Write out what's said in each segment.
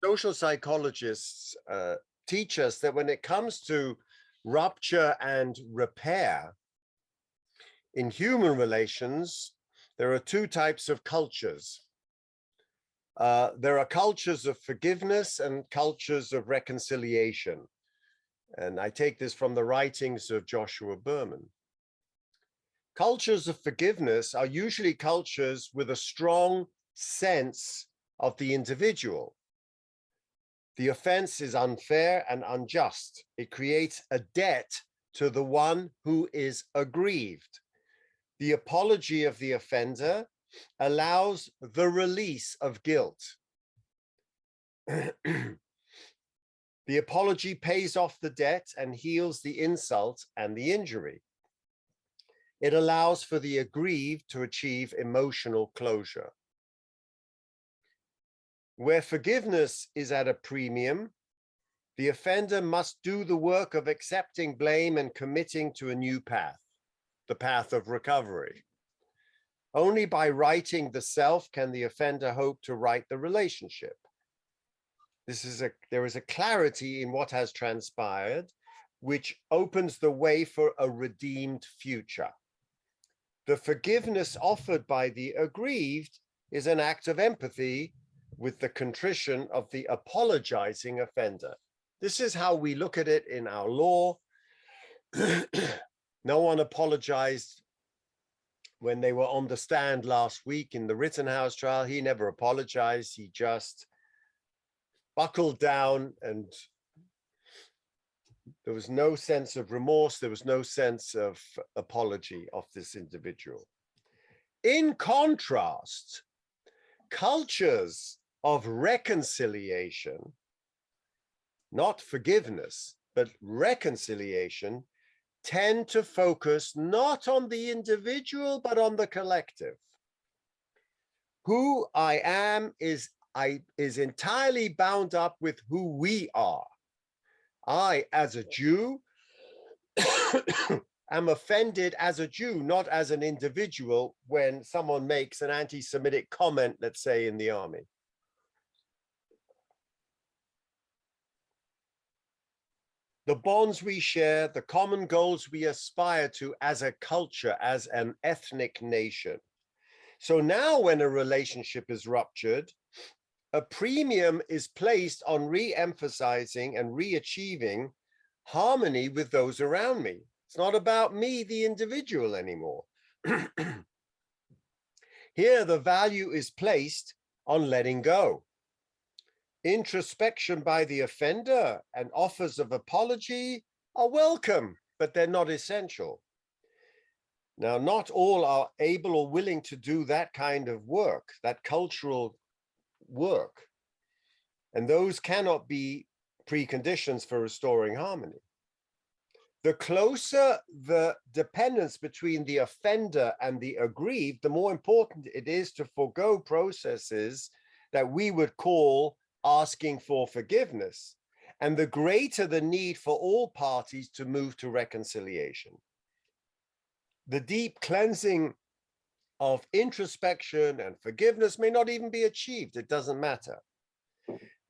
social psychologists teach us that when it comes to rupture and repair in human relations, there are two types of cultures. There are cultures of forgiveness and cultures of reconciliation. And I take this from the writings of Joshua Berman. Cultures of forgiveness are usually cultures with a strong sense of the individual. The offense is unfair and unjust. It creates a debt to the one who is aggrieved. The apology of the offender allows the release of guilt. The apology pays off the debt and heals the insult and the injury. It allows for the aggrieved to achieve emotional closure. Where forgiveness is at a premium, the offender must do the work of accepting blame and committing to a new path, the path of recovery. Only by righting the self can the offender hope to right the relationship. There is a clarity in what has transpired, which opens the way for a redeemed future. The forgiveness offered by the aggrieved is an act of empathy with the contrition of the apologizing offender. This is how we look at it in our law. No one apologized when they were on the stand last week in the Rittenhouse trial. He never apologized. He just buckled down, and there was no sense of remorse. There was no sense of apology of this individual. In contrast, cultures of reconciliation, not forgiveness, but reconciliation, tend to focus not on the individual, but on the collective. Who I am is entirely bound up with who we are. I, as a Jew, am offended as a Jew, not as an individual, when someone makes an anti-Semitic comment, let's say, in the army. The bonds we share, the common goals we aspire to as a culture, as an ethnic nation. So now when a relationship is ruptured, a premium is placed on re-emphasizing and re-achieving harmony with those around me. It's not about me, the individual, anymore. Here, the value is placed on letting go. Introspection by the offender and offers of apology are welcome, but they're not essential. Now, not all are able or willing to do that kind of work, that cultural work, and those cannot be preconditions for restoring harmony. The closer the dependence between the offender and the aggrieved, the more important it is to forego processes that we would call asking for forgiveness, and the greater the need for all parties to move to reconciliation. The deep cleansing of introspection and forgiveness may not even be achieved. It doesn't matter.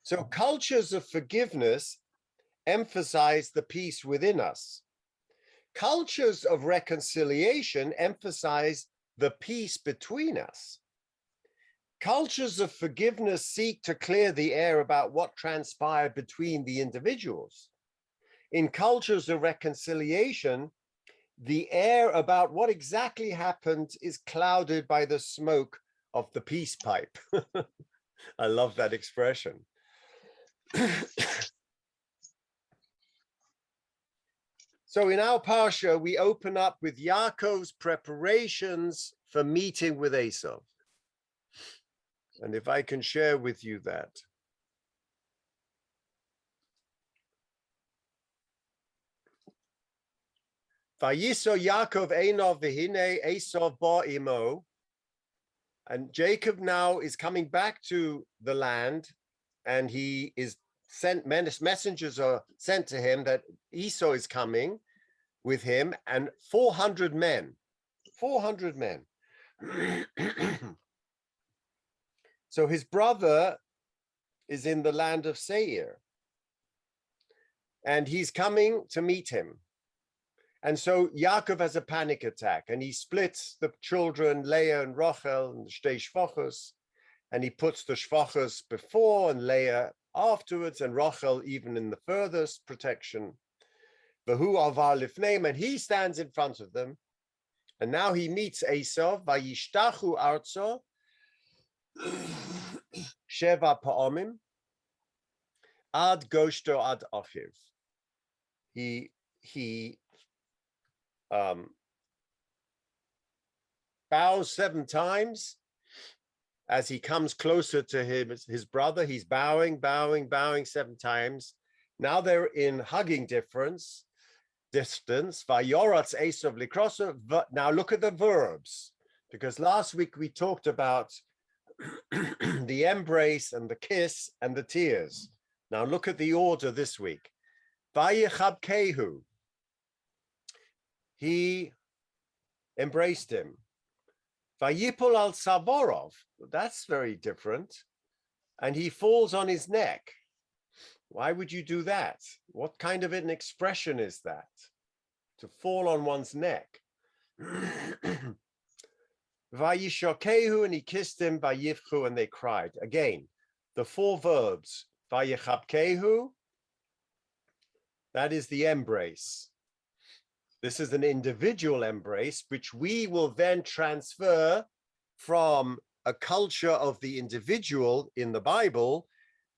So cultures of forgiveness emphasize the peace within us. Cultures of reconciliation emphasize the peace between us. Cultures of forgiveness seek to clear the air about what transpired between the individuals. In cultures of reconciliation, the air about what exactly happened is clouded by the smoke of the peace pipe. I love that expression. So in our Parsha, we open up with Yaakov's preparations for meeting with Esau. And if I can share with you that. Vayiso Yaakov Einav v'hine Esau ba imo. And Jacob now is coming back to the land, and he is sent, messengers are sent to him that Esau is coming with him, and 400 men. 400 men. So his brother is in the land of Seir. And he's coming to meet him. And so Yaakov has a panic attack, and he splits the children, Leah and Rachel, and the shtei shvachos, and he puts the shvachos before and Leah afterwards, and Rachel even in the furthest protection. V'hu avar lifneim, and he stands in front of them. And now he meets Esau, vayishtachu arzo, sheva pa'omim, ad goshto ad achiv. He bows 7 times as he comes closer to his brother. He's bowing 7 times. Now they're in hugging distance. Vayoratz Esav likroso. Now look at the verbs, because last week we talked about the embrace and the kiss and the tears. Now look at the order this week. Vayichabkehu. He embraced him. Vayipol al Savorov. That's very different. And he falls on his neck. Why would you do that? What kind of an expression is that? To fall on one's neck. Vayishokehu, and he kissed him. Vayivchu, and they cried. Again, the 4 verbs. Vayichabkehu. That is the embrace. This is an individual embrace, which we will then transfer from a culture of the individual in the Bible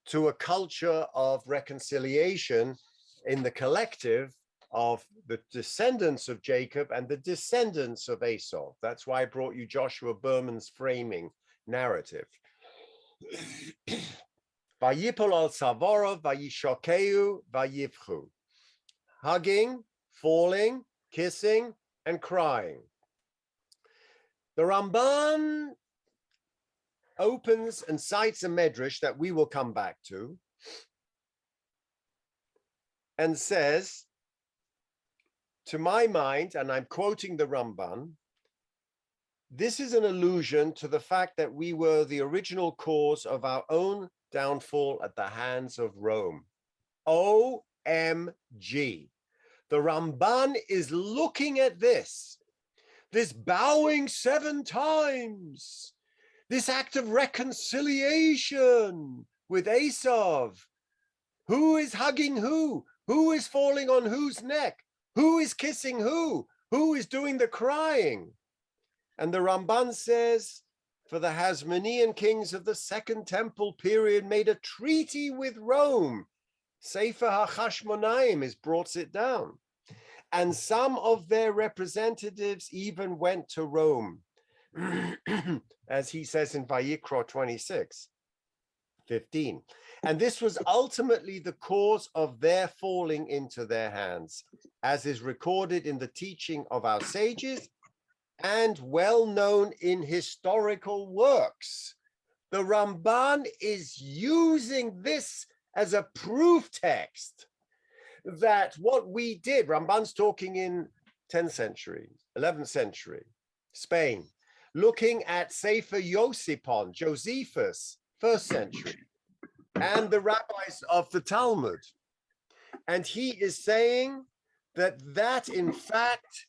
to a culture of reconciliation in the collective of the descendants of Jacob and the descendants of Esau. That's why I brought you Joshua Berman's framing narrative. Vayipol al Savorov, vayishokeu, vayivchu. Hugging, falling, kissing, and crying. The Ramban opens and cites a medrash that we will come back to, and says, to my mind, and I'm quoting the Ramban, this is an allusion to the fact that we were the original cause of our own downfall at the hands of Rome. OMG. The Ramban is looking at this bowing 7 times, this act of reconciliation with Esau. Who is hugging who? Who is falling on whose neck? Who is kissing who? Who is doing the crying? And the Ramban says, for the Hasmonean kings of the Second Temple period made a treaty with Rome. Sefer HaChashmonaim brought it down. And some of their representatives even went to Rome, as he says in Vayikra 26:15. And this was ultimately the cause of their falling into their hands, as is recorded in the teaching of our sages and well known in historical works. The Ramban is using this as a proof text that what we did, Ramban's talking in 10th century, 11th century, Spain, looking at Sefer Yosipon, Josephus, 1st century, and the rabbis of the Talmud. And he is saying that in fact,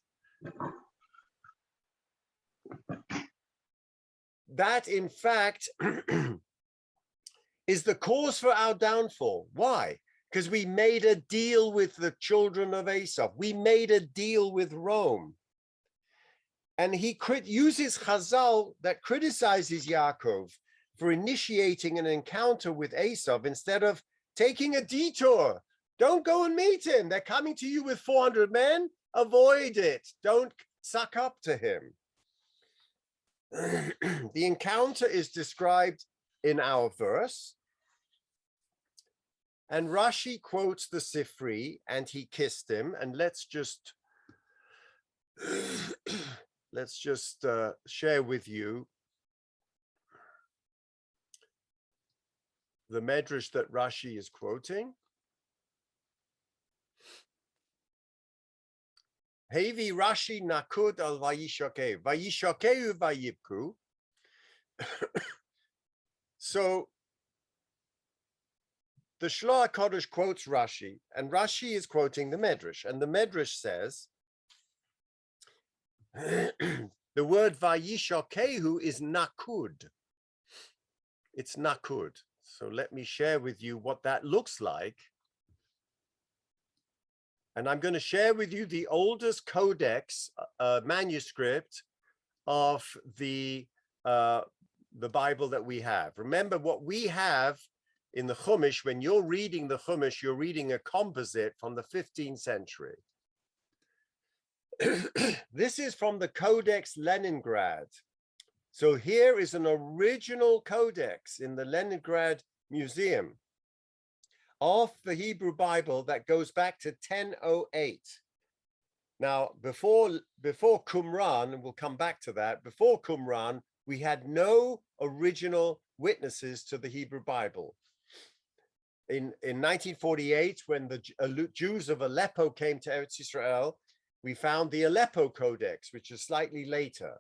is the cause for our downfall. Why? Because we made a deal with the children of Esau. We made a deal with Rome. And he uses Chazal that criticizes Yaakov for initiating an encounter with Esau instead of taking a detour. Don't go and meet him. They're coming to you with 400 men. Avoid it. Don't suck up to him. The encounter is described in our verse. And Rashi quotes the Sifri, and he kissed him. And let's just share with you the medrash that Rashi is quoting. Hevi Rashi nakud al vayishokeu, vayishokeu vayibku. So the Shloah Kodesh quotes Rashi, and Rashi is quoting the Medrash, and the Medrash says, the word Vayishokehu is nakud. It's nakud. So let me share with you what that looks like. And I'm going to share with you the oldest codex manuscript of the Bible that we have. Remember, what we have in the Chumash, when you're reading the Chumash, you're reading a composite from the 15th century. This is from the Codex Leningrad. So here is an original codex in the Leningrad Museum of the Hebrew Bible that goes back to 1008. Now, before Qumran, and we'll come back to that, before Qumran, we had no original witnesses to the Hebrew Bible. In 1948, when the Jews of Aleppo came to Eretz Israel, we found the Aleppo Codex, which is slightly later.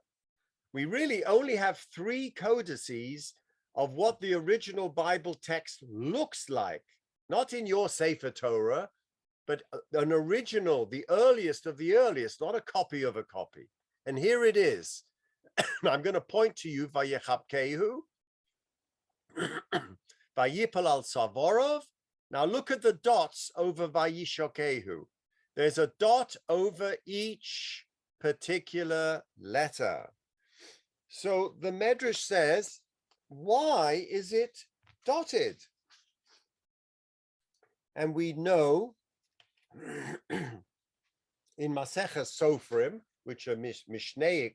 We really only have 3 codices of what the original Bible text looks like, not in your Sefer Torah, but an original, the earliest of the earliest, not a copy of a copy. And here it is. I'm going to point to you, Vayechapkehu, Vayipal al Savorov. Now look at the dots over Vayishokehu. There's a dot over each particular letter. So the Medrash says, why is it dotted? And we know in Maseches Sofrim, which are Mishnaic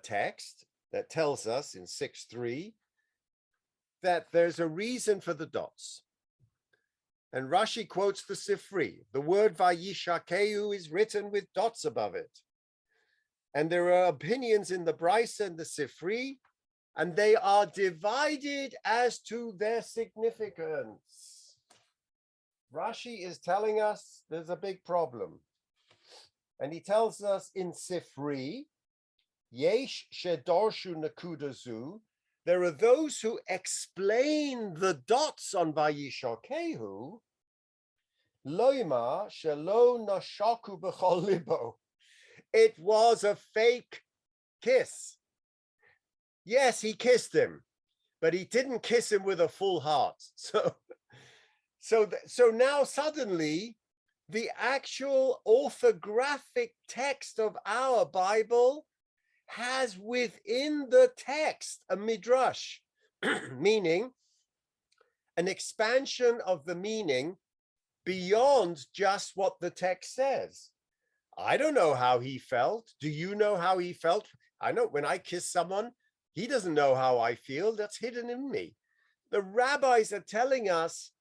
text that tells us in 6.3 that there's a reason for the dots. And Rashi quotes the Sifri. The word Vayishakeu is written with dots above it. And there are opinions in the Bryce and the Sifri, and they are divided as to their significance. Rashi is telling us there's a big problem. And he tells us in Sifri, Yesh shedorshu nakudazu, there are those who explain the dots on Vayishokehu, loima shelo nashaku b'chol libo. It was a fake kiss. Yes, he kissed him, but he didn't kiss him with a full heart. So now suddenly the actual orthographic text of our Bible has within the text a midrash, meaning an expansion of the meaning beyond just what the text says. I don't know how he felt. Do you know how he felt? I know when I kiss someone, he doesn't know how I feel. That's hidden in me. The rabbis are telling us,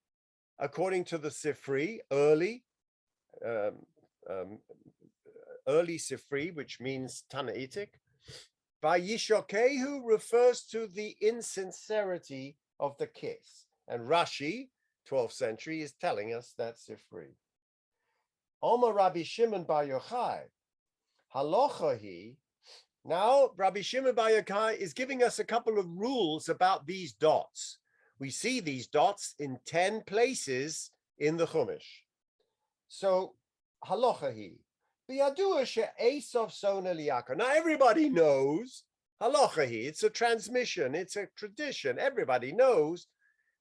according to the Sifri, early Sifri, which means Tanaitic, Vayishokehu refers to the insincerity of the kiss. And Rashi, 12th century, is telling us that Sifri. Omer Rabbi Shimon Bar Yochai, halachahi. Now, Rabbi Shimon Bar Yochai is giving us a couple of rules about these dots. We see these dots in 10 places in the Chumash. So, halachahi. Now, everybody knows, halachahi, it's a transmission, it's a tradition. Everybody knows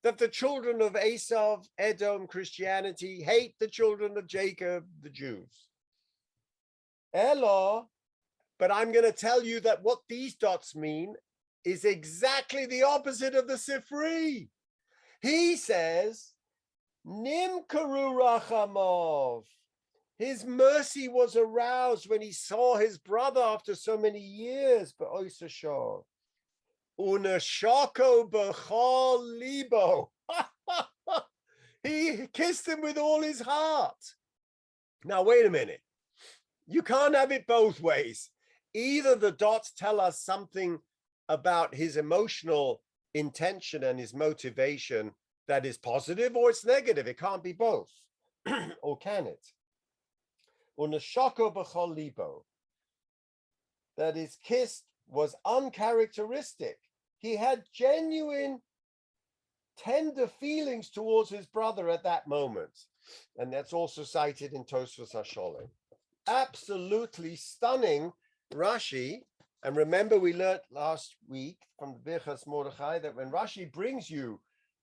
that the children of Esav, Edom, Christianity, hate the children of Jacob, the Jews. Elo, but I'm going to tell you that what these dots mean is exactly the opposite of the Sifri. He says, Nimkaru Rachamov. His mercy was aroused when he saw his brother after so many years. Unashako b'chol libo. He kissed him with all his heart. Now, wait a minute. You can't have it both ways. Either the dots tell us something about his emotional intention and his motivation that is positive, or it's negative. It can't be both. Or can it? Unashako b'chol libo. That his kiss was uncharacteristic. He had genuine tender feelings towards his brother at that moment. And that's also cited in Tosfos HaSholem. Absolutely stunning Rashi. And remember, we learned last week from the Birchas Mordechai that when Rashi brings you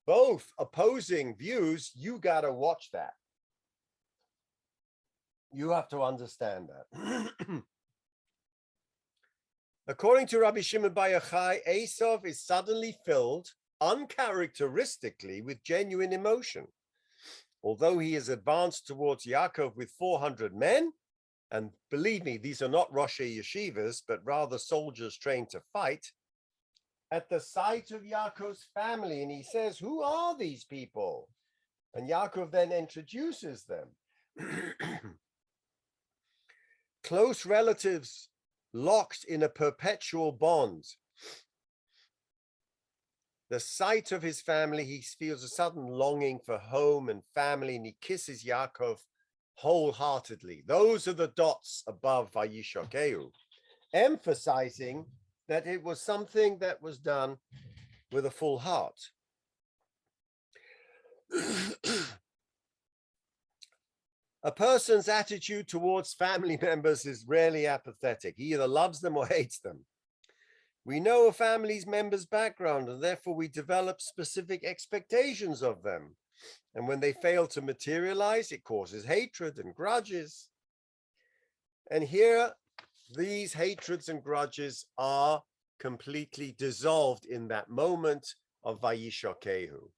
both opposing views, you got to watch that. You have to understand that. According to Rabbi Shimon Bar Yochai, Esav is suddenly filled uncharacteristically with genuine emotion. Although he is advanced towards Yaakov with 400 men, and believe me, these are not Roshei Yeshivas, but rather soldiers trained to fight, at the sight of Yaakov's family, and he says, who are these people? And Yaakov then introduces them. Close relatives locked in a perpetual bond. The sight of his family, he feels a sudden longing for home and family, and he kisses Yaakov wholeheartedly. Those are the dots above Vayishakeu, emphasizing that it was something that was done with a full heart. A person's attitude towards family members is rarely apathetic. He either loves them or hates them. We know a family's member's background, and therefore we develop specific expectations of them. And when they fail to materialize, it causes hatred and grudges. And here, these hatreds and grudges are completely dissolved in that moment of Vayishakehu.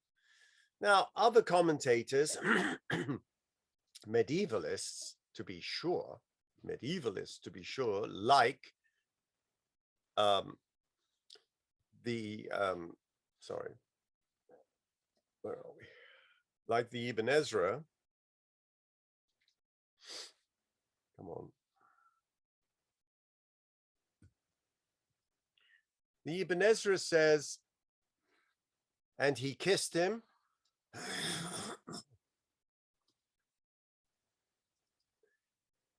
Now, other commentators, medievalists to be sure, like where are we? Like the Ibn Ezra. Come on. The Ibn Ezra says, and he kissed him.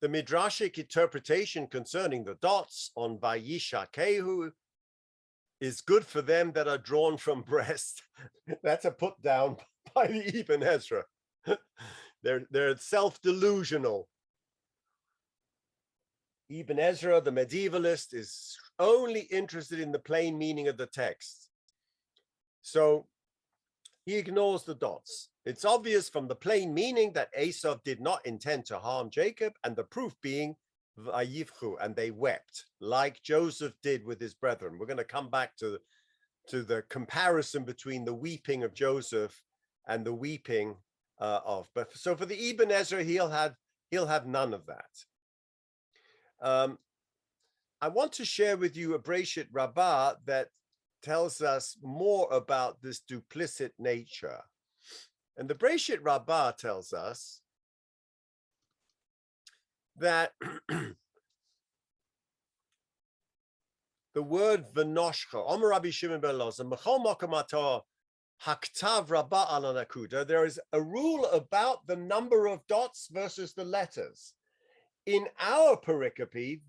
The midrashic interpretation concerning the dots on Vayishakehu is good for them that are drawn from breast. That's a put down by the Ibn Ezra. They're self-delusional. Ibn Ezra, the medievalist, is only interested in the plain meaning of the text. So he ignores the dots. It's obvious from the plain meaning that Esav did not intend to harm Jacob, and the proof being Vayivchu, and they wept, like Joseph did with his brethren. We're going to come back to the comparison between the weeping of Joseph and the weeping but so for the Ibn Ezra, he'll have none of that. I want to share with you a Breshit Rabbah that tells us more about this duplicit nature. And the Breshit Rabbah tells us that the word v'noshcha, Omer Rabbi Shimon ben Elazar, Mechol Mokom Ato Haktav Rabbah al Nakuda, there is a rule about the number of dots versus the letters. In our pericope,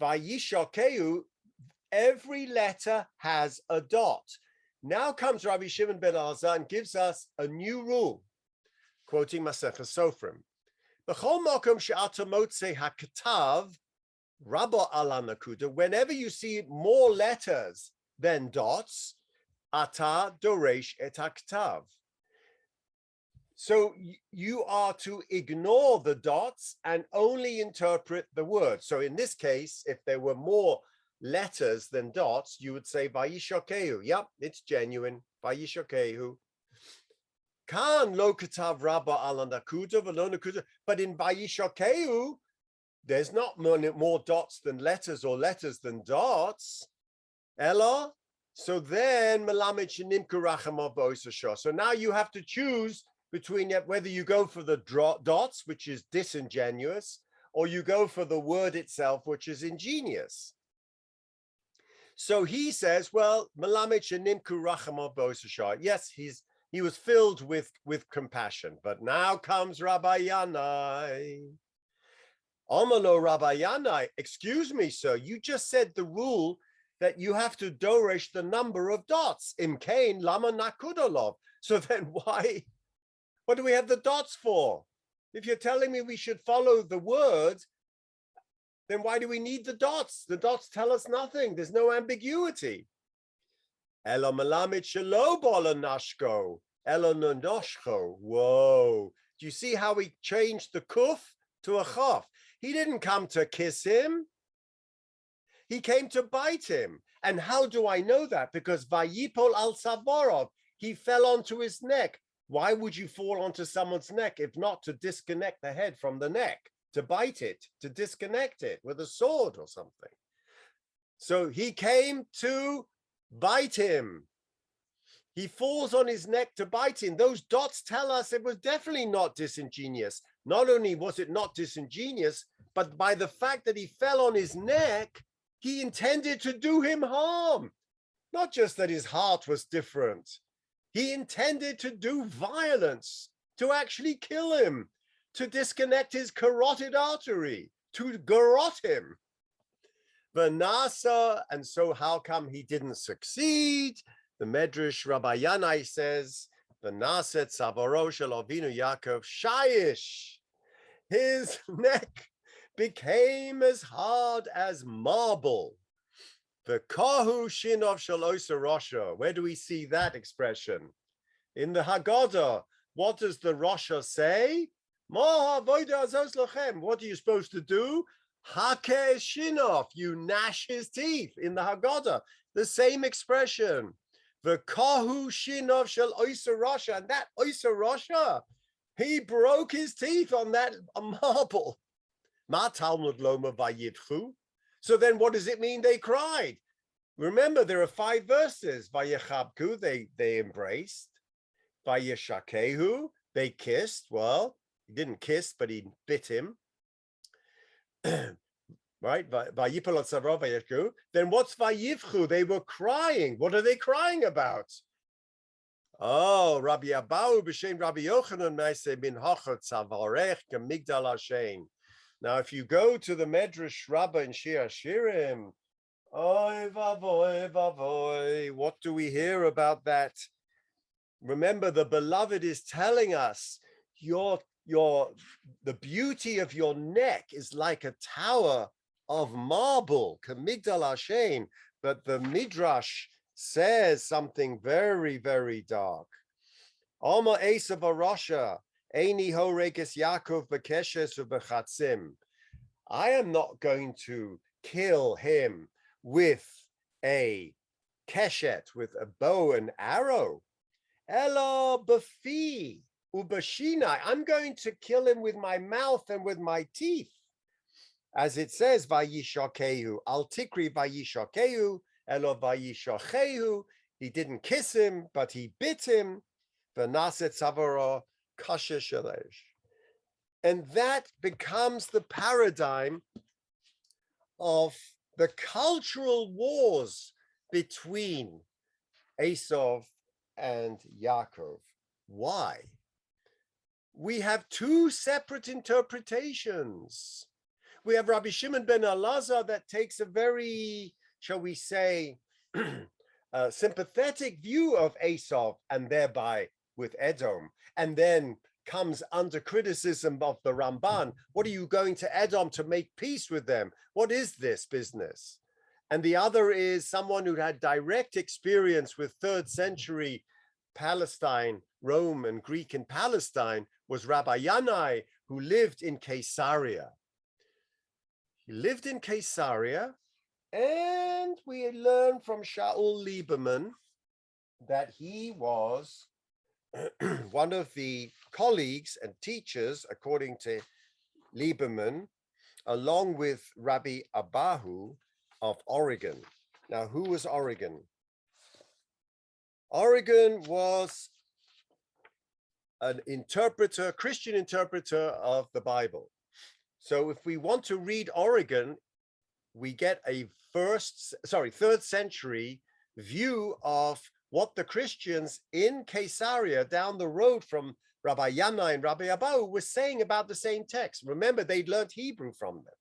Vayishakeu, every letter has a dot. Now comes Rabbi Shimon ben Elazar and gives us a new rule, quoting Maseches Sofrim. B'chol makom she'ata motzei haktav Rabbah al nakuda, whenever you see more letters than dots, ata doresh et haktav. So you are to ignore the dots and only interpret the word. So in this case, if there were more letters than dots, you would say Vayishakeu. Yep, it's genuine. Vayishakeu. Kan lo katav Rabbah al nakuda v'lo nakuda. But in Vayishakeu, there's not more dots than letters or letters than dots. Ella. So then melamed shenimku rachamav b'osashah. So now you have to choose between whether you go for the dots, which is disingenuous, or you go for the word itself, which is ingenious. So he says, well, melamed shenimku rachamav b'osashah. Yes, he was filled with compassion. But now comes Rabbi Yanai. Omalo Rabbi Yanai, excuse me, sir, you just said the rule that you have to doresh the number of dots. Imkain lama nakudolov. So then what do we have the dots for? If you're telling me we should follow the word, then why do we need the dots? The dots tell us nothing. There's no ambiguity. Elo malamit shelo bola nashko, elo nonoshko. Whoa. Do you see how he changed the kuf to a chaf? He didn't come to kiss him. He came to bite him. And how do I know that? Because vayipol al savorov, he fell onto his neck. Why would you fall onto someone's neck if not to disconnect the head from the neck, to bite it, to disconnect it with a sword or something? So he came to bite him. He falls on his neck to bite him. Those dots tell us it was definitely not disingenuous. Not only was it not disingenuous, but by the fact that he fell on his neck, he intended to do him harm. Not just that his heart was different. He intended to do violence, to actually kill him, to disconnect his carotid artery, to garrot him. Vanasa, and so how come he didn't succeed? The Medrash Rabbi Yanai says, Vanasa tzavoro shel Avinu Yaakov shayish. His neck became as hard as marble. The kahu shinov shel osa rosha. Where do we see that expression? In the Haggadah. What does the Rosha say? What are you supposed to do? Hake shinov. You gnash his teeth in the Haggadah. The same expression. The kahu shinov shel osa rosha. And that osa rosha, he broke his teeth on that marble. Ma Talmud loma vayivchu. So then what does it mean they cried? Remember, there are 5 verses. Vayechabku, they embraced. Vayeshakehu, they kissed. Well, he didn't kiss, but he bit him. Right? Vayipol tzavro vayeshku. Then what's vayivchu? They were crying. What are they crying about? Oh, Rabbi Abahu b'shem Rabbi Yochanan meise min hachot tzavarech kemigdal Hashem. Now, if you go to the Medrash Rabbah in Shir Hashirim, oy vavoy vavoy, what do we hear about that? Remember, the beloved is telling us the beauty of your neck is like a tower of marble, Kamigdal Hashem. But the Midrash says something very, very dark. Oma Esav Arosha, Eini Horekes Yaakov Bekeshes Ubechatzim. I am not going to kill him with a keshet, with a bow and arrow. Elo befi ubashinai. I'm going to kill him with my mouth and with my teeth. As it says, Vayishakehu. Al tikri Vayishakehu, Elo Vayishakehu. He didn't kiss him, but he bit him. V'naset tzavaro kasher shelesh. And that becomes the paradigm of the cultural wars between Esau and Yaakov. Why? We have 2 separate interpretations. We have Rabbi Shimon ben Elazar that takes a very, shall we say, sympathetic view of Esau and thereby with Edom, and then comes under criticism of the Ramban. What are you going to Edom to make peace with them? What is this business? And the other is someone who had direct experience with 3rd century Palestine, Rome and Greek in Palestine, was Rabbi Yanai, who lived in Caesarea. He lived in Caesarea, and we learn from Shaul Lieberman that he was one of the colleagues and teachers, according to Lieberman, along with Rabbi Abahu of Oregon. Now, who was Oregon? Oregon was an interpreter, Christian interpreter of the Bible. So if we want to read Oregon, we get a 3rd century view of what the Christians in Caesarea down the road from Rabbi Yanai and Rabbi Abahu were saying about the same text. Remember, they'd learned Hebrew from them.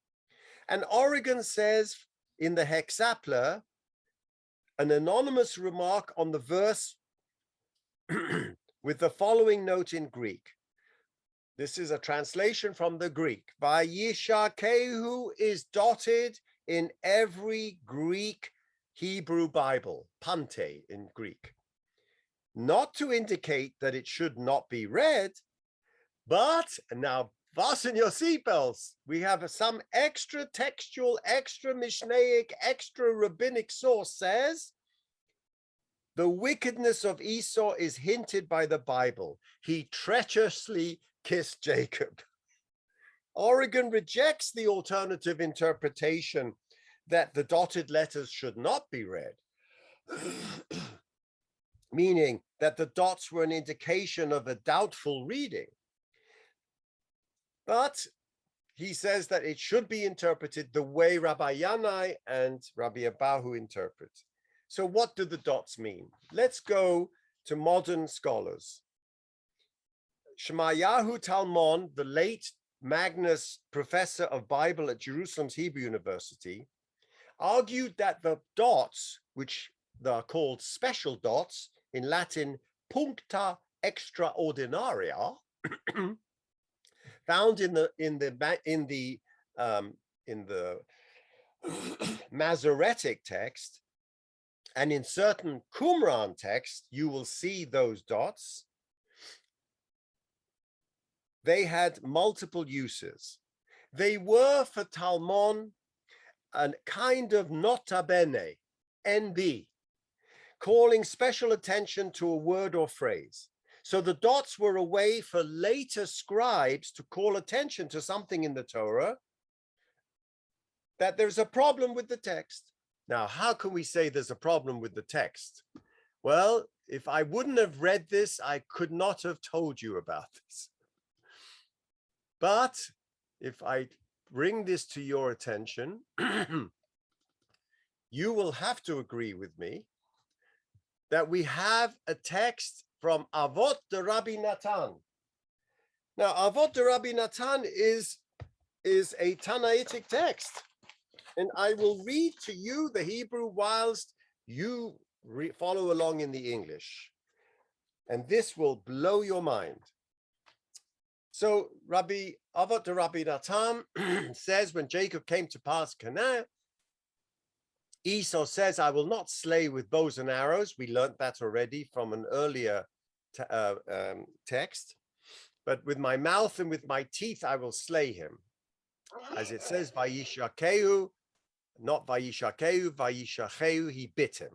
And Oregon says in the Hexapla, an anonymous remark on the verse with the following note in Greek. This is a translation from the Greek. Vayishakehu is dotted in every Greek Hebrew Bible, pante in Greek. Not to indicate that it should not be read, but now fasten your seatbelts. We have some extra textual, extra Mishnaic, extra rabbinic source says, the wickedness of Esau is hinted by the Bible. He treacherously kissed Jacob. Oregon rejects the alternative interpretation that the dotted letters should not be read, meaning that the dots were an indication of a doubtful reading. But he says that it should be interpreted the way Rabbi Yanai and Rabbi Abahu interpret. So what do the dots mean? Let's go to modern scholars. Shemayahu Talmon, the late Magnus professor of Bible at Jerusalem's Hebrew University, argued that the dots, which are called special dots, in Latin puncta extraordinaria, found in the Masoretic text, and in certain Qumran texts, you will see those dots. They had multiple uses. They were for Talmon a kind of nota bene, NB, calling special attention to a word or phrase. So the dots were a way for later scribes to call attention to something in the Torah, that there's a problem with the text. Now, how can we say there's a problem with the text? Well, if I wouldn't have read this, I could not have told you about this. But if I bring this to your attention, you will have to agree with me that we have a text from Avot de Rabbi Natan. Now, Avot de Rabbi Natan is a Tanaitic text. And I will read to you the Hebrew whilst you follow along in the English. And this will blow your mind. So Rabbi Avot de Rabbi Natan says, when Jacob came to pass Canaan, Esau says, I will not slay with bows and arrows. We learned that already from an earlier text. But with my mouth and with my teeth, I will slay him. As it says, Vayishakehu, not Vayishakehu, Vayishacheu, he bit him.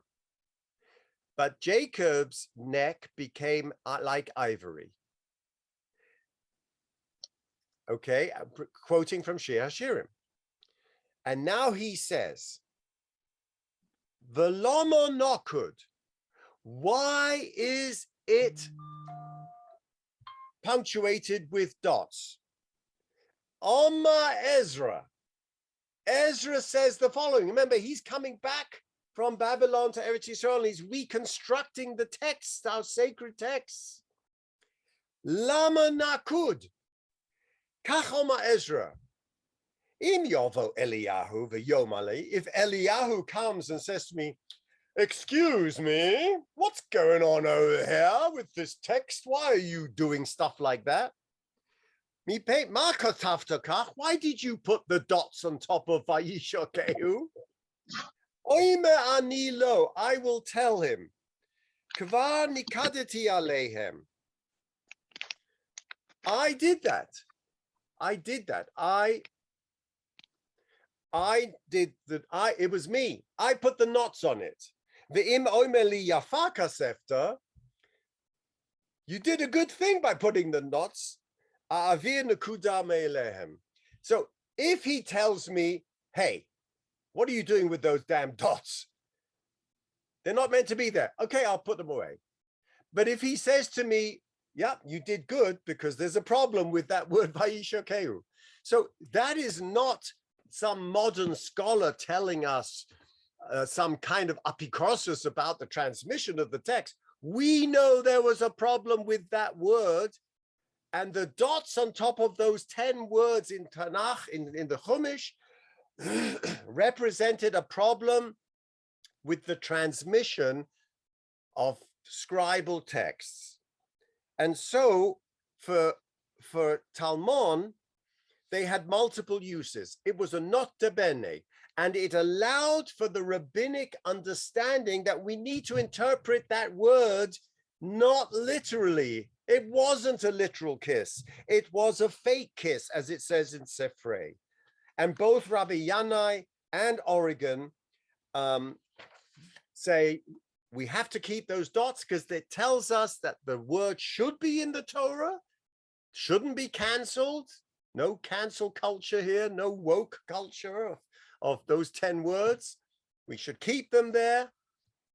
But Jacob's neck became like ivory. Okay, quoting from Shir Hashirim. And now he says, Velomo nokud, why is it punctuated with dots? Oma Ezra. Ezra says the following. Remember, he's coming back from Babylon to Eretz Yisrael, and he's reconstructing the texts, our sacred texts. Lama nakud. Kach Oma Ezra. Im yovo Eliyahu v'yomali. If Eliyahu comes and says to me, excuse me, what's going on over here with this text? Why are you doing stuff like that? Why did you put the dots on top of Vayishakehu? Oime ani lo, I will tell him. Kvar nikadeti alehem. I did that. It was me. I put the knots on it. Ve'im oimeli yafaka sefta. You did a good thing by putting the knots. So if he tells me, hey, what are you doing with those damn dots? They're not meant to be there. Okay, I'll put them away. But if he says to me, yeah, you did good because there's a problem with that word Vayishakehu. So that is not some modern scholar telling us some kind of apikoros about the transmission of the text. We know there was a problem with that word, and the dots on top of those 10 words in Tanakh, in the Chumash, represented a problem with the transmission of scribal texts. And so for Talmon, they had multiple uses. It was a nota bene, and it allowed for the rabbinic understanding that we need to interpret that word not literally. It wasn't a literal kiss. It was a fake kiss, as it says in Sefrei. And both Rabbi Yanai and Origen say we have to keep those dots because it tells us that the word should be in the Torah, shouldn't be canceled. No cancel culture here, no woke culture of those 10 words. We should keep them there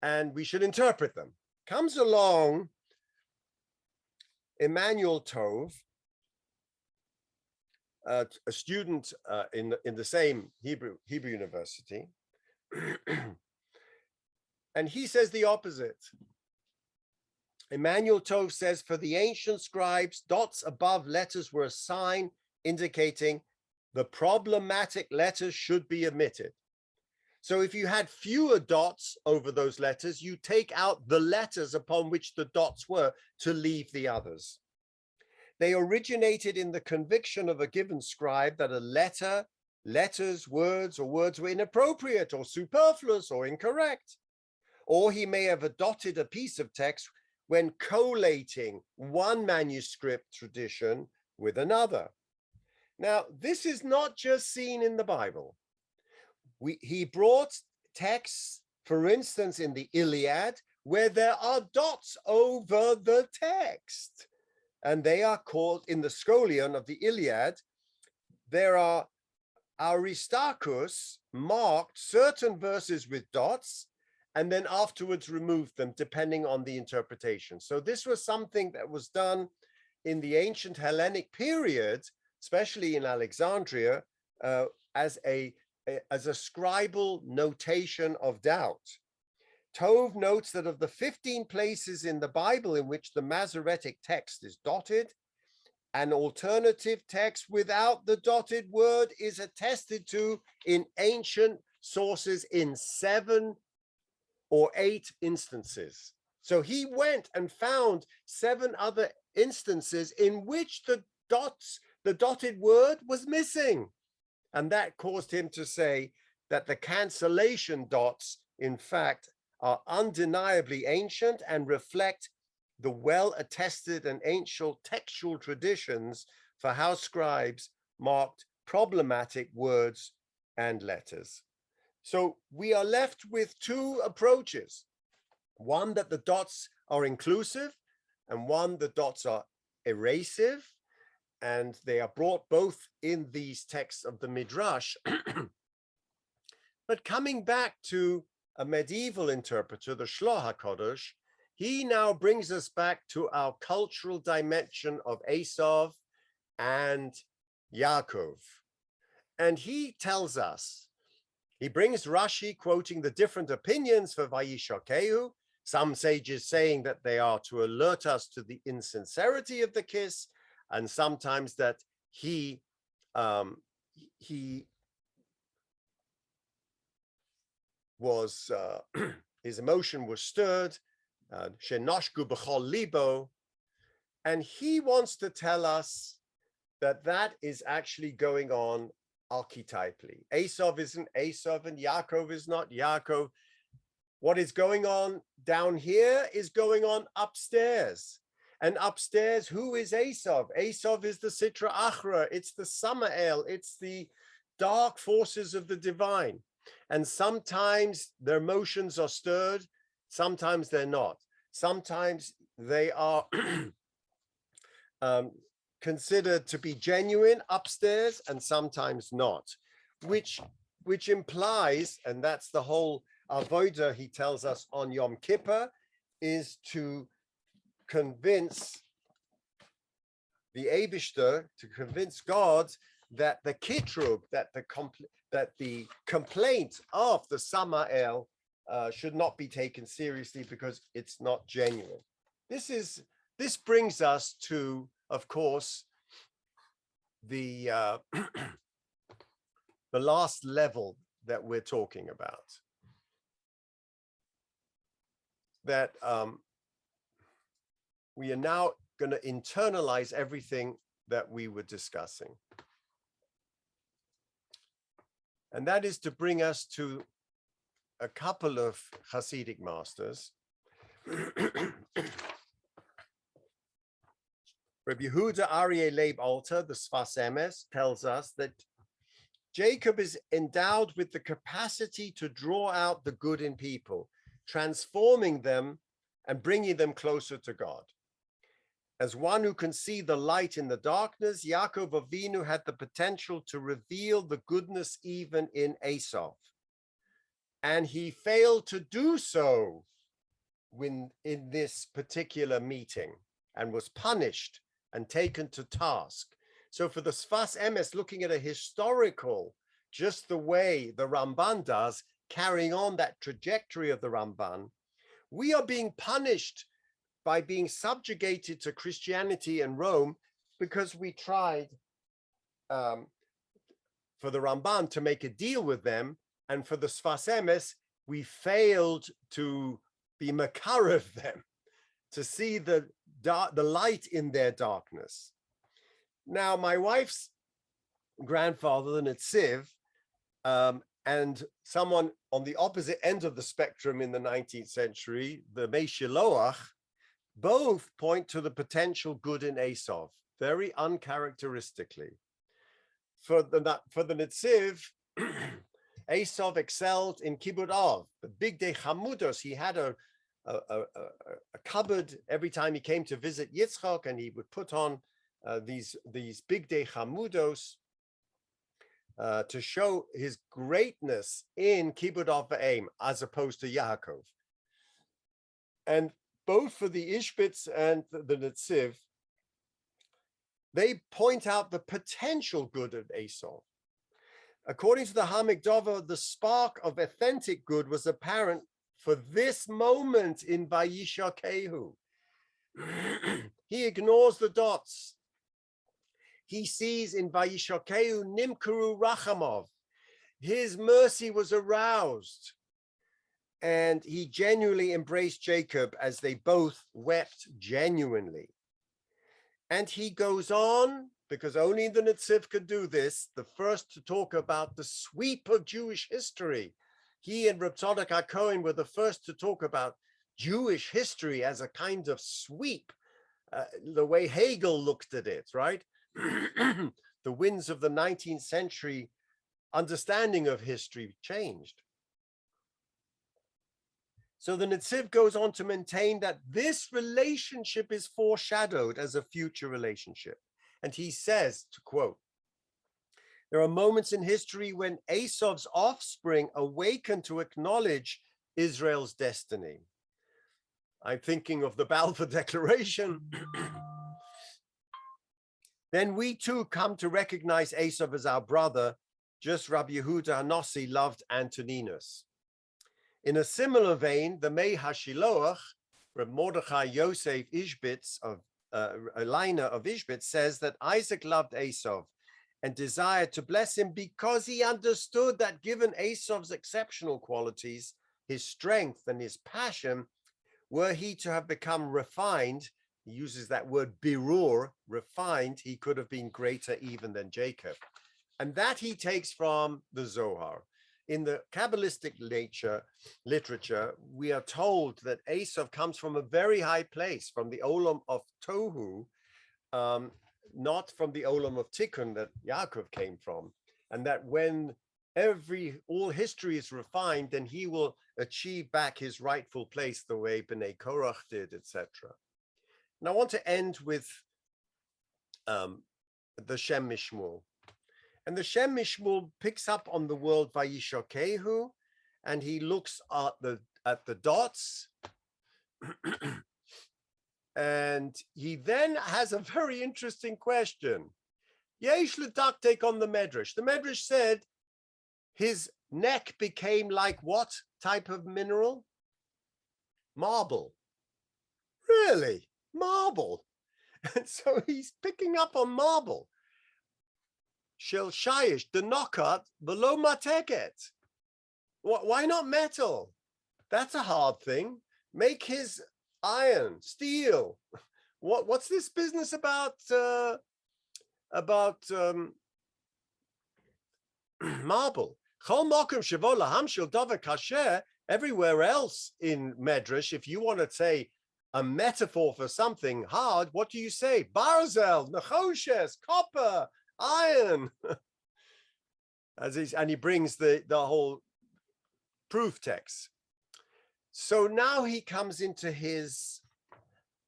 and we should interpret them. Comes along Emmanuel Tov, a student in the same Hebrew University, and he says the opposite. Emmanuel Tov says, for the ancient scribes, dots above letters were a sign indicating the problematic letters should be omitted. So if you had fewer dots over those letters, you take out the letters upon which the dots were to leave the others. They originated in the conviction of a given scribe that a letters, words were inappropriate or superfluous or incorrect. Or he may have adopted a piece of text when collating one manuscript tradition with another. Now, this is not just seen in the Bible. He brought texts, for instance, in the Iliad, where there are dots over the text. And they are called, in the Scholion of the Iliad, there are Aristarchus marked certain verses with dots, and then afterwards removed them, depending on the interpretation. So this was something that was done in the ancient Hellenic period, especially in Alexandria, as a scribal notation of doubt. Tove notes that of the 15 places in the Bible in which the Masoretic text is dotted, an alternative text without the dotted word is attested to in ancient sources in 7 or 8 instances. So he went and found 7 other instances in which the dotted word was missing. And that caused him to say that the cancellation dots, in fact, are undeniably ancient and reflect the well-attested and ancient textual traditions for how scribes marked problematic words and letters. So we are left with 2 approaches. One, that the dots are inclusive, and one, the dots are erasive. And they are brought both in these texts of the Midrash. But coming back to a medieval interpreter, the Shloh HaKodesh, he now brings us back to our cultural dimension of Esav and Yaakov. And he tells us, he brings Rashi quoting the different opinions for Vayishakehu, some sages saying that they are to alert us to the insincerity of the kiss, and sometimes that he was, his emotion was stirred, shenoshku b'chol libo, and he wants to tell us that that is actually going on archetypally. Esav isn't Esav and Yaakov is not Yaakov. What is going on down here is going on upstairs. And upstairs, who is Esav? Esav is the Sitra Achra. It's the Samael. It's the dark forces of the divine. And sometimes their emotions are stirred. Sometimes they're not. Sometimes they are considered to be genuine upstairs and sometimes not, which implies, and that's the whole avodah he tells us on Yom Kippur, is to convince the Eibishter, to convince God that the kitrug, that the complaint of the Samael should not be taken seriously because it's not genuine. This brings us to, of course, the the last level that we're talking about. That we are now going to internalize everything that we were discussing. And that is to bring us to a couple of Hasidic masters. Rabbi Yehuda Aryeh Leib Alter, the Sfas Emes, tells us that Jacob is endowed with the capacity to draw out the good in people, transforming them and bringing them closer to God. As one who can see the light in the darkness, Yaakov Avinu had the potential to reveal the goodness even in Esau. And he failed to do so in this particular meeting and was punished and taken to task. So for the Sfas Emes, looking at a historical, just the way the Ramban does, carrying on that trajectory of the Ramban, we are being punished by being subjugated to Christianity and Rome because we tried for the Ramban to make a deal with them, and for the Sfas Emes, we failed to be makarev them, to see the light in their darkness. Now, my wife's grandfather, the Netziv, and someone on the opposite end of the spectrum in the 19th century, the Mei Shiloach, both point to the potential good in Esau, very uncharacteristically. For the Netziv, Esau excelled in Kibbud Av, the big day Chamudos. He had a cupboard every time he came to visit Yitzchak, and he would put on these big day Chamudos to show his greatness in Kibbud Av V'Eim, as opposed to Yaakov. And both for the Ishbitz and the Netziv, they point out the potential good of Esau. According to the Hamikdava, the spark of authentic good was apparent for this moment in Vayishakehu. He ignores the dots. He sees in Vayishakehu Nimkaru Rachamov. His mercy was aroused. And he genuinely embraced Jacob as they both wept genuinely. And he goes on, because only the Netziv could do this, the first to talk about the sweep of Jewish history. He and Reb Tzadok HaKohen were the first to talk about Jewish history as a kind of sweep, the way Hegel looked at it, right? The winds of the 19th century understanding of history changed. So the Netziv goes on to maintain that this relationship is foreshadowed as a future relationship. And he says, to quote, there are moments in history when Esau's offspring awaken to acknowledge Israel's destiny. I'm thinking of the Balfour Declaration. Then we too come to recognize Esau as our brother, just Rabbi Yehuda Hanossi loved Antoninus. In a similar vein, the Mei HaShiloach, Reb Mordechai Yosef Ishbitz of Elina of Ishbitz, says that Isaac loved Esau and desired to bless him because he understood that given Esau's exceptional qualities, his strength and his passion, were he to have become refined, he uses that word birur, refined, he could have been greater even than Jacob. And that he takes from the Zohar. In the Kabbalistic literature, we are told that Esau comes from a very high place, from the Olam of Tohu, not from the Olam of Tikkun that Yaakov came from. And that when all history is refined, then he will achieve back his rightful place the way Bnei Korach did, etc. And I want to end with the Shem Mishmul. And the Shem Mishmul picks up on the word Vayishakehu, and he looks at the dots, and he then has a very interesting question. Yesh l'taktek on the Medrash. The Medrash said his neck became like what type of mineral? Marble. Really? Marble. And so he's picking up on marble. Shel shayish, the knockout below mateket. Why not metal? That's a hard thing. Make his iron, steel. What's this business about marble? Everywhere else in Medrash, if you want to say a metaphor for something hard, what do you say? Barzel, nechoshes, copper, iron. And he brings the whole proof text. So now he comes into his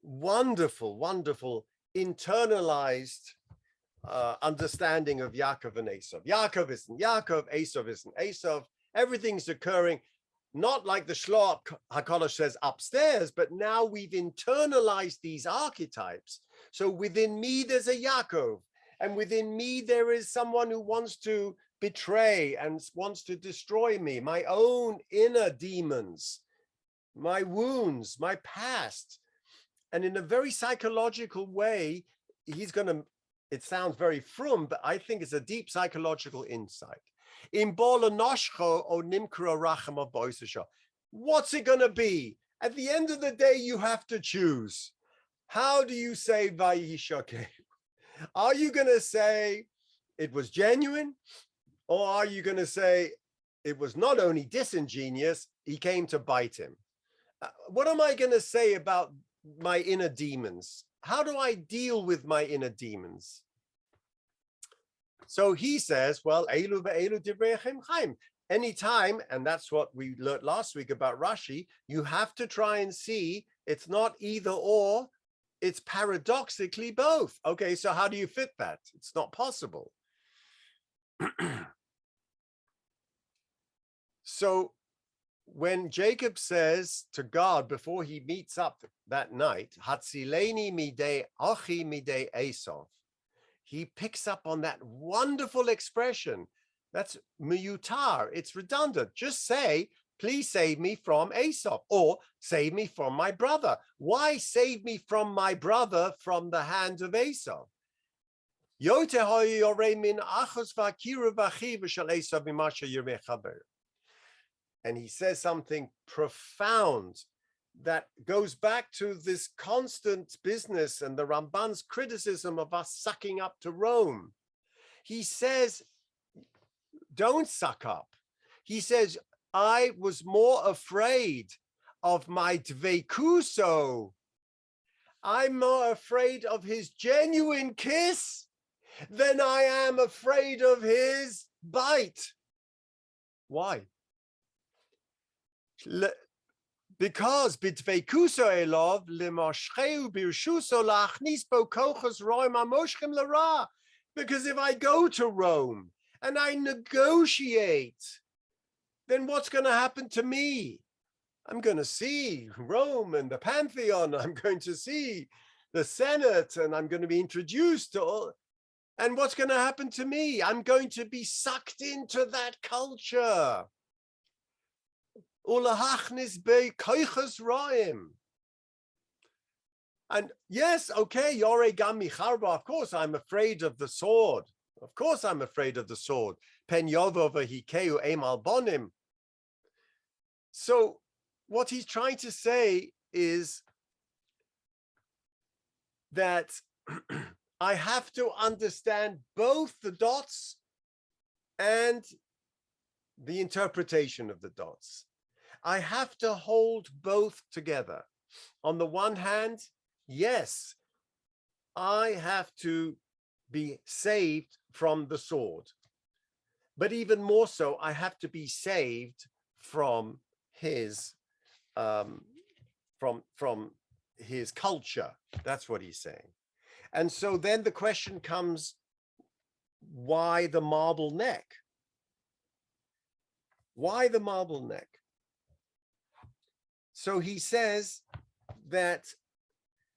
wonderful, wonderful internalized understanding of Yaakov and Esav. Yaakov isn't Yaakov, Esav isn't Esav. Everything's occurring not like the Shloach HaKadosh says upstairs, but now we've internalized these archetypes. So within me, there's a Yaakov, and within me, there is someone who wants to betray and wants to destroy me, my own inner demons, my wounds, my past. And in a very psychological way, he's going to, it sounds very frum, but I think it's a deep psychological insight. What's it going to be? At the end of the day, you have to choose. How do you say Vayishakeh? Are you going to say it was genuine? Or are you going to say it was not only disingenuous, he came to bite him? What am I going to say about my inner demons? How do I deal with my inner demons? So he says, well, Eilu ve'eilu divrei chaim. Anytime, and that's what we learned last week about Rashi, you have to try and see it's not either or, it's paradoxically both. Okay, so how do you fit that? It's not possible. So when Jacob says to God before he meets up that night, Hatzileni midei achi midei Esav, he picks up on that wonderful expression. That's miyutar. It's redundant. Just say, please save me from Esav, or save me from my brother. Why save me from my brother from the hand of Esav? And he says something profound that goes back to this constant business and the Ramban's criticism of us sucking up to Rome. He says, don't suck up. He says, I was more afraid of my dveikuso. I'm more afraid of his genuine kiss than I am afraid of his bite. Why? Because bidveikuso elov lemoshcheu birshuso lachnis bo kochos roim amoshchem lara. Because if I go to Rome and I negotiate, then what's going to happen to me? I'm going to see Rome and the Pantheon. I'm going to see the Senate, and I'm going to be introduced to all. And what's going to happen to me? I'm going to be sucked into that culture. And yes, okay, Yore Gam Micharba, of course, I'm afraid of the sword. Of course, I'm afraid of the sword. Pen Yovo Vahikeu Emal Bonim. So what he's trying to say is that I have to understand both the dots and the interpretation of the dots. I have to hold both together. On the one hand, yes, I have to be saved from the sword. But even more so, I have to be saved from his from his culture. That's what he's saying. And so then the question comes, why the marble neck? Why the marble neck? So he says that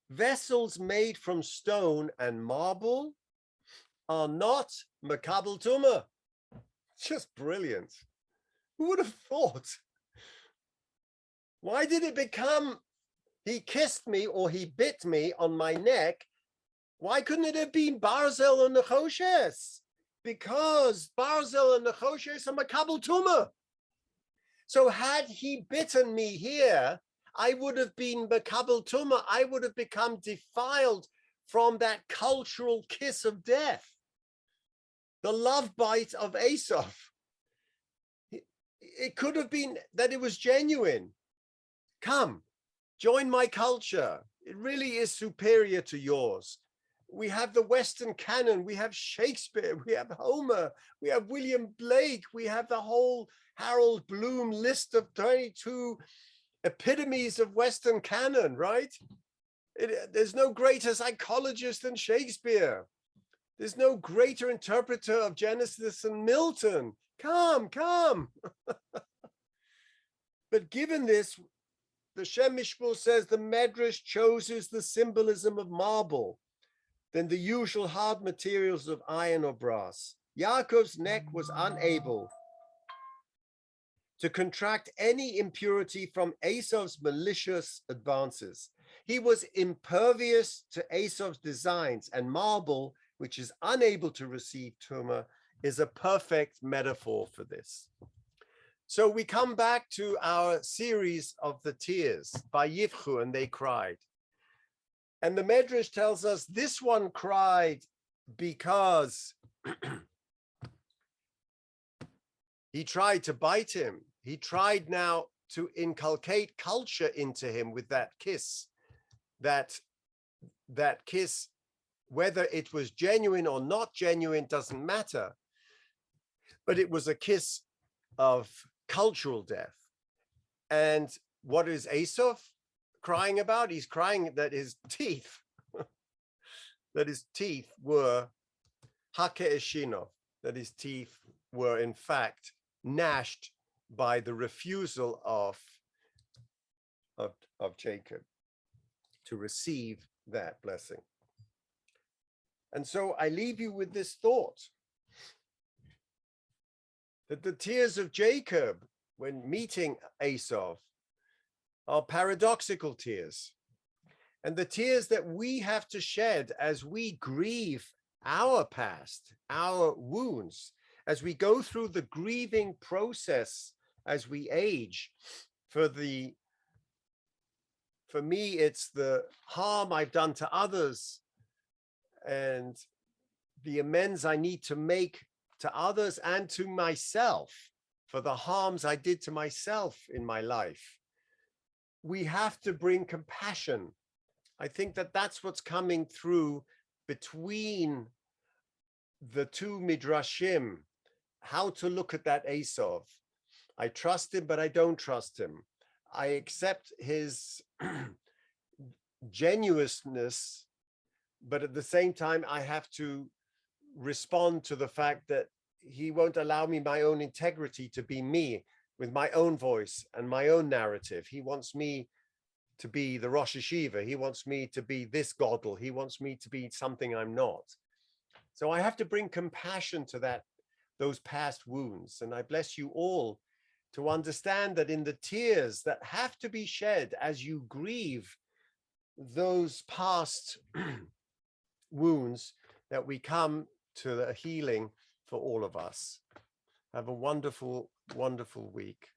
vessels made from stone and marble are not makabel tumah. Just brilliant. Who would have thought? Why did it become, he kissed me or he bit me on my neck? Why couldn't it have been barzel and nechoshes? Because barzel and nechoshes are makabel tumah. So had he bitten me here, I would have been makabel tumah. I would have become defiled from that cultural kiss of death, the love bite of Esau. It could have been that it was genuine. Come, join my culture. It really is superior to yours. We have the Western canon. We have Shakespeare. We have Homer. We have William Blake. We have the whole Harold Bloom list of 22 epitomes of Western canon, right? There's no greater psychologist than Shakespeare. There's no greater interpreter of Genesis than Milton. Come, come. But given this, the Shem Mishpul says the Medrash chooses the symbolism of marble than the usual hard materials of iron or brass. Yaakov's neck was unable to contract any impurity from Esau's malicious advances. He was impervious to Esau's designs, and marble, which is unable to receive tumah, is a perfect metaphor for this. So we come back to our series of the tears by Yivchu, and they cried. And the Medrash tells us this one cried because he tried to bite him. He tried now to inculcate culture into him with that kiss. That kiss, whether it was genuine or not genuine, doesn't matter. But it was a kiss of cultural death. And what is Esau crying about? He's crying that his teeth, were hake'eshino, that his teeth were in fact gnashed by the refusal of Jacob to receive that blessing. And so I leave you with this thought, that the tears of Jacob when meeting Esau are paradoxical tears. And the tears that we have to shed as we grieve our past, our wounds, as we go through the grieving process as we age. For me, it's the harm I've done to others and the amends I need to make to others and to myself for the harms I did to myself in my life. We have to bring compassion. I think that that's what's coming through between the two midrashim, how to look at that Esau. I trust him, but I don't trust him. I accept his genuineness, but at the same time, I have to respond to the fact that he won't allow me my own integrity to be me with my own voice and my own narrative. He wants me to be the Rosh Hashiva. He wants me to be this Godel. He wants me to be something I'm not. So I have to bring compassion to those past wounds. And I bless you all to understand that in the tears that have to be shed as you grieve those past wounds, that we come to the healing for all of us. Have a wonderful, wonderful week.